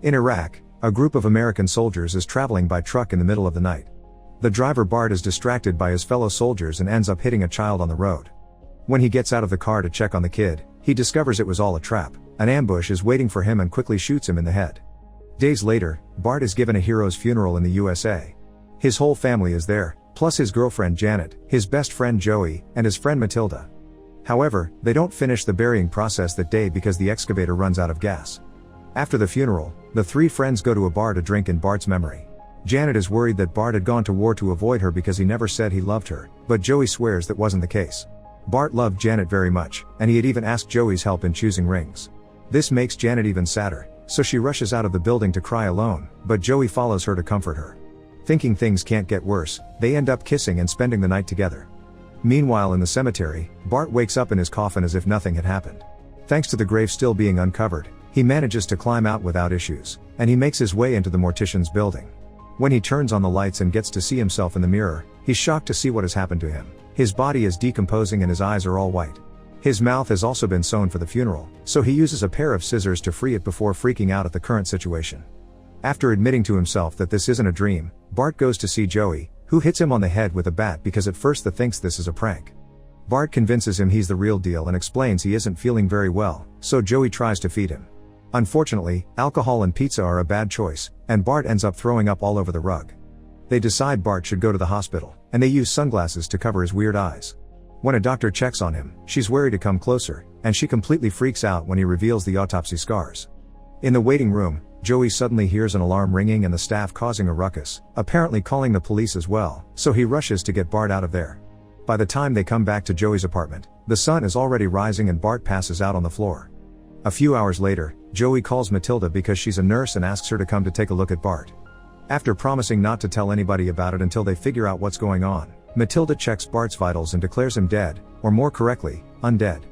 In Iraq, a group of American soldiers is traveling by truck in the middle of the night. The driver Bart is distracted by his fellow soldiers and ends up hitting a child on the road. When he gets out of the car to check on the kid, he discovers it was all a trap. An ambush is waiting for him and quickly shoots him in the head. Days later, Bart is given a hero's funeral in the USA. His whole family is there, plus his girlfriend Janet, his best friend Joey, and his friend Matilda. However, they don't finish the burying process that day because the excavator runs out of gas. After the funeral, the three friends go to a bar to drink in Bart's memory. Janet is worried that Bart had gone to war to avoid her because he never said he loved her, but Joey swears that wasn't the case. Bart loved Janet very much, and he had even asked Joey's help in choosing rings. This makes Janet even sadder, so she rushes out of the building to cry alone, but Joey follows her to comfort her. Thinking things can't get worse, they end up kissing and spending the night together. Meanwhile in the cemetery, Bart wakes up in his coffin as if nothing had happened. Thanks to the grave still being uncovered, he manages to climb out without issues, and he makes his way into the mortician's building. When he turns on the lights and gets to see himself in the mirror, he's shocked to see what has happened to him. His body is decomposing and his eyes are all white. His mouth has also been sewn for the funeral, so he uses a pair of scissors to free it before freaking out at the current situation. After admitting to himself that this isn't a dream, Bart goes to see Joey, who hits him on the head with a bat because at first he thinks this is a prank. Bart convinces him he's the real deal and explains he isn't feeling very well, so Joey tries to feed him. Unfortunately, alcohol and pizza are a bad choice, and Bart ends up throwing up all over the rug. They decide Bart should go to the hospital, and they use sunglasses to cover his weird eyes. When a doctor checks on him, she's wary to come closer, and she completely freaks out when he reveals the autopsy scars. In the waiting room, Joey suddenly hears an alarm ringing and the staff causing a ruckus, apparently calling the police as well, so he rushes to get Bart out of there. By the time they come back to Joey's apartment, the sun is already rising and Bart passes out on the floor. A few hours later, Joey calls Matilda because she's a nurse and asks her to come to take a look at Bart. After promising not to tell anybody about it until they figure out what's going on, Matilda checks Bart's vitals and declares him dead, or more correctly, undead.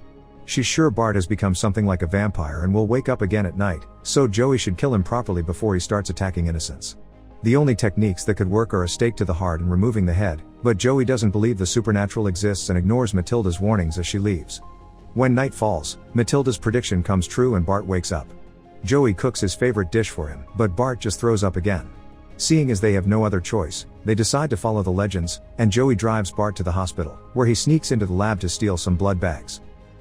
She's sure Bart has become something like a vampire and will wake up again at night, so Joey should kill him properly before he starts attacking innocents. The only techniques that could work are a stake to the heart and removing the head, but Joey doesn't believe the supernatural exists and ignores Matilda's warnings as she leaves. When night falls, Matilda's prediction comes true and Bart wakes up. Joey cooks his favorite dish for him, but Bart just throws up again. Seeing as they have no other choice, they decide to follow the legends, and Joey drives Bart to the hospital, where he sneaks into the lab to steal some blood bags.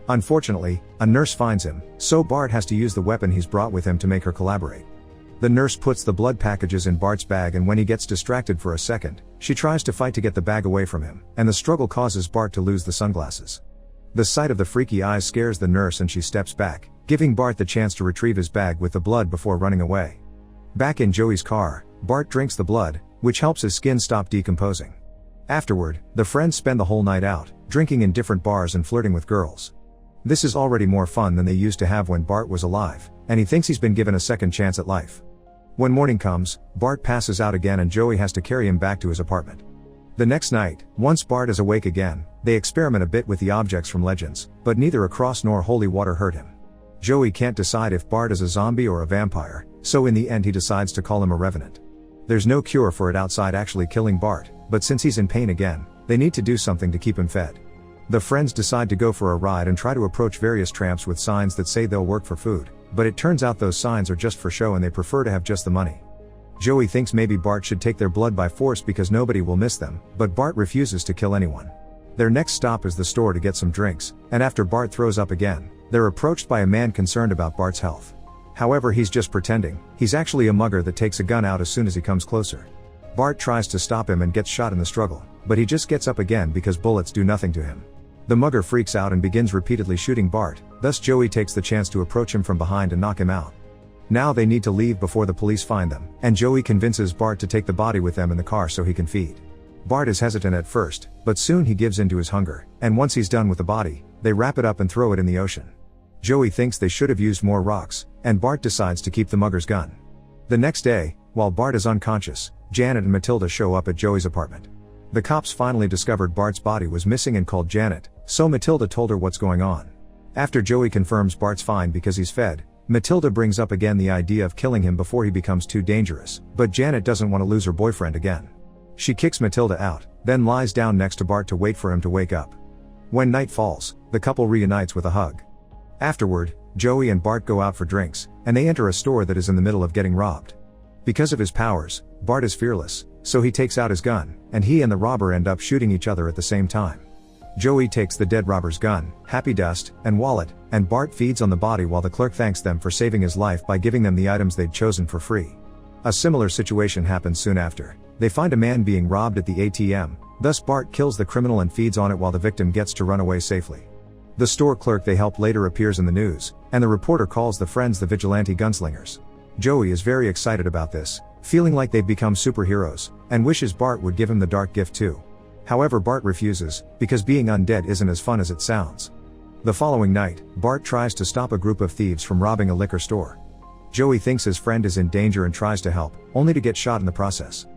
Unfortunately, a nurse finds him, so Bart has to use the weapon he's brought with him to make her collaborate. The nurse puts the blood packages in Bart's bag and when he gets distracted for a second, she tries to fight to get the bag away from him, and the struggle causes Bart to lose the sunglasses. The sight of the freaky eyes scares the nurse and she steps back, giving Bart the chance to retrieve his bag with the blood before running away. Back in Joey's car, Bart drinks the blood, which helps his skin stop decomposing. Afterward, the friends spend the whole night out, drinking in different bars and flirting with girls. This is already more fun than they used to have when Bart was alive, and he thinks he's been given a second chance at life. When morning comes, Bart passes out again and Joey has to carry him back to his apartment. The next night, once Bart is awake again, they experiment a bit with the objects from Legends, but neither a cross nor holy water hurt him. Joey can't decide if Bart is a zombie or a vampire, so in the end he decides to call him a revenant. There's no cure for it outside actually killing Bart, but since he's in pain again, they need to do something to keep him fed. The friends decide to go for a ride and try to approach various tramps with signs that say they'll work for food, but it turns out those signs are just for show and they prefer to have just the money. Joey thinks maybe Bart should take their blood by force because nobody will miss them, but Bart refuses to kill anyone. Their next stop is the store to get some drinks, and after Bart throws up again, they're approached by a man concerned about Bart's health. However, he's just pretending. He's actually a mugger that takes a gun out as soon as he comes closer. Bart tries to stop him and gets shot in the struggle, but he just gets up again because bullets do nothing to him. The mugger freaks out and begins repeatedly shooting Bart, thus Joey takes the chance to approach him from behind and knock him out. Now they need to leave before the police find them, and Joey convinces Bart to take the body with them in the car so he can feed. Bart is hesitant at first, but soon he gives in to his hunger, and once he's done with the body, they wrap it up and throw it in the ocean. Joey thinks they should have used more rocks, and Bart decides to keep the mugger's gun. The next day, while Bart is unconscious, Janet and Matilda show up at Joey's apartment. The cops finally discovered Bart's body was missing and called Janet, so Matilda told her what's going on. After Joey confirms Bart's fine because he's fed, Matilda brings up again the idea of killing him before he becomes too dangerous, but Janet doesn't want to lose her boyfriend again. She kicks Matilda out, then lies down next to Bart to wait for him to wake up. When night falls, the couple reunites with a hug. Afterward, Joey and Bart go out for drinks, and they enter a store that is in the middle of getting robbed. Because of his powers, Bart is fearless, so he takes out his gun, and he and the robber end up shooting each other at the same time. Joey takes the dead robber's gun, Happy Dust, and wallet, and Bart feeds on the body while the clerk thanks them for saving his life by giving them the items they'd chosen for free. A similar situation happens soon after. They find a man being robbed at the ATM, thus Bart kills the criminal and feeds on it while the victim gets to run away safely. The store clerk they help later appears in the news, and the reporter calls the friends the vigilante gunslingers. Joey is very excited about this, feeling like they've become superheroes, and wishes Bart would give him the dark gift too. However, Bart refuses, because being undead isn't as fun as it sounds. The following night, Bart tries to stop a group of thieves from robbing a liquor store. Joey thinks his friend is in danger and tries to help, only to get shot in the process.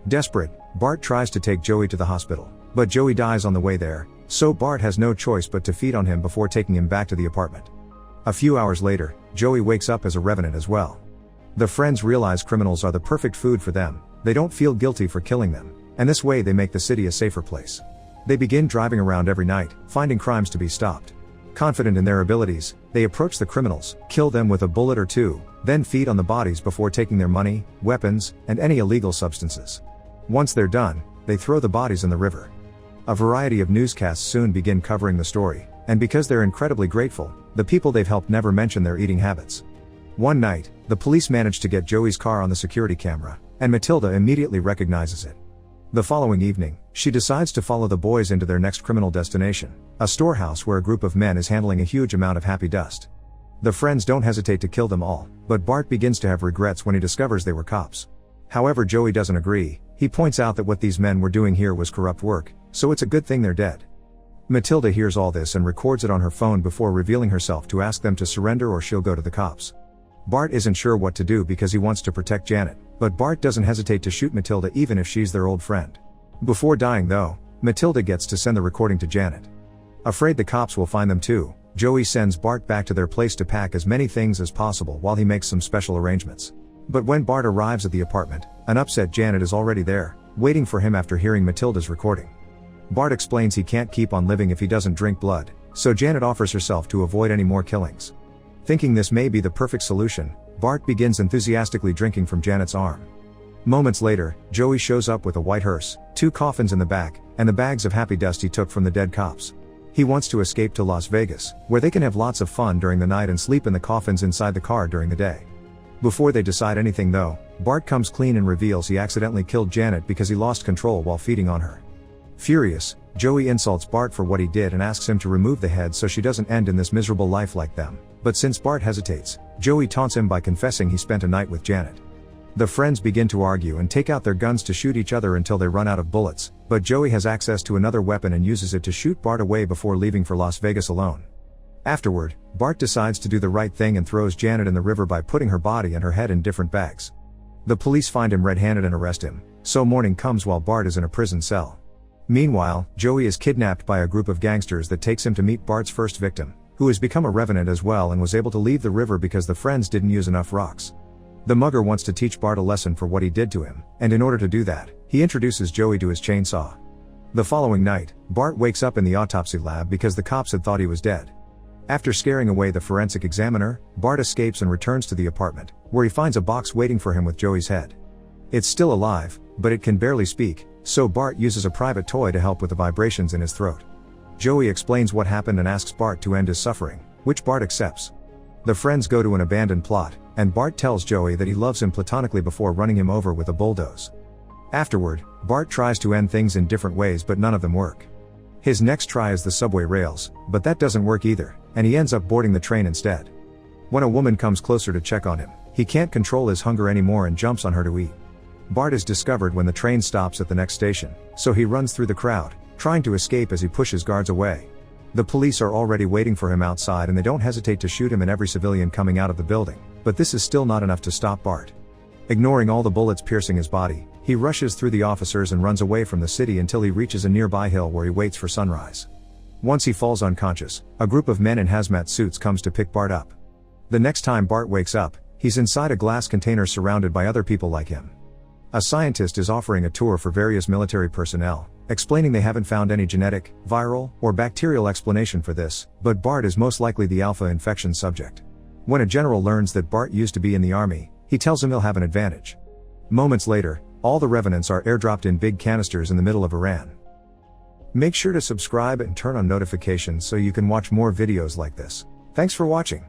Desperate, Bart tries to take Joey to the hospital, but Joey dies on the way there, so Bart has no choice but to feed on him before taking him back to the apartment. A few hours later, Joey wakes up as a revenant as well. The friends realize criminals are the perfect food for them, they don't feel guilty for killing them, and this way they make the city a safer place. They begin driving around every night, finding crimes to be stopped. Confident in their abilities, they approach the criminals, kill them with a bullet or two, then feed on the bodies before taking their money, weapons, and any illegal substances. Once they're done, they throw the bodies in the river. A variety of newscasts soon begin covering the story, and because they're incredibly grateful, the people they've helped never mention their eating habits. One night, the police manage to get Joey's car on the security camera, and Matilda immediately recognizes it. The following evening, she decides to follow the boys into their next criminal destination, a storehouse where a group of men is handling a huge amount of Happy Dust. The friends don't hesitate to kill them all, but Bart begins to have regrets when he discovers they were cops. However, Joey doesn't agree. He points out that what these men were doing here was corrupt work, so it's a good thing they're dead. Matilda hears all this and records it on her phone before revealing herself to ask them to surrender or she'll go to the cops. Bart isn't sure what to do because he wants to protect Janet, but Bart doesn't hesitate to shoot Matilda even if she's their old friend. Before dying though, Matilda gets to send the recording to Janet. Afraid the cops will find them too, Joey sends Bart back to their place to pack as many things as possible while he makes some special arrangements. But when Bart arrives at the apartment, an upset Janet is already there, waiting for him after hearing Matilda's recording. Bart explains he can't keep on living if he doesn't drink blood, so Janet offers herself to avoid any more killings. Thinking this may be the perfect solution, Bart begins enthusiastically drinking from Janet's arm. Moments later, Joey shows up with a white hearse, 2 coffins in the back, and the bags of Happy Dust he took from the dead cops. He wants to escape to Las Vegas, where they can have lots of fun during the night and sleep in the coffins inside the car during the day. Before they decide anything though, Bart comes clean and reveals he accidentally killed Janet because he lost control while feeding on her. Furious, Joey insults Bart for what he did and asks him to remove the head so she doesn't end in this miserable life like them. But since Bart hesitates, Joey taunts him by confessing he spent a night with Janet. The friends begin to argue and take out their guns to shoot each other until they run out of bullets, but Joey has access to another weapon and uses it to shoot Bart away before leaving for Las Vegas alone. Afterward, Bart decides to do the right thing and throws Janet in the river by putting her body and her head in different bags. The police find him red-handed and arrest him, so morning comes while Bart is in a prison cell. Meanwhile, Joey is kidnapped by a group of gangsters that takes him to meet Bart's first victim, who has become a revenant as well and was able to leave the river because the friends didn't use enough rocks. The mugger wants to teach Bart a lesson for what he did to him, and in order to do that, he introduces Joey to his chainsaw. The following night, Bart wakes up in the autopsy lab because the cops had thought he was dead. After scaring away the forensic examiner, Bart escapes and returns to the apartment, where he finds a box waiting for him with Joey's head. It's still alive, but it can barely speak, so Bart uses a private toy to help with the vibrations in his throat. Joey explains what happened and asks Bart to end his suffering, which Bart accepts. The friends go to an abandoned plot, and Bart tells Joey that he loves him platonically before running him over with a bulldoze. Afterward, Bart tries to end things in different ways but none of them work. His next try is the subway rails, but that doesn't work either, and he ends up boarding the train instead. When a woman comes closer to check on him, he can't control his hunger anymore and jumps on her to eat. Bart is discovered when the train stops at the next station, so he runs through the crowd, trying to escape as he pushes guards away. The police are already waiting for him outside and they don't hesitate to shoot him and every civilian coming out of the building, but this is still not enough to stop Bart. Ignoring all the bullets piercing his body, he rushes through the officers and runs away from the city until he reaches a nearby hill where he waits for sunrise. Once he falls unconscious, a group of men in hazmat suits comes to pick Bart up. The next time Bart wakes up, he's inside a glass container surrounded by other people like him. A scientist is offering a tour for various military personnel, explaining they haven't found any genetic, viral, or bacterial explanation for this, but Bart is most likely the alpha infection subject. When a general learns that Bart used to be in the army, he tells him he'll have an advantage. Moments later, all the revenants are airdropped in big canisters in the middle of Iran. Make sure to subscribe and turn on notifications so you can watch more videos like this. Thanks for watching.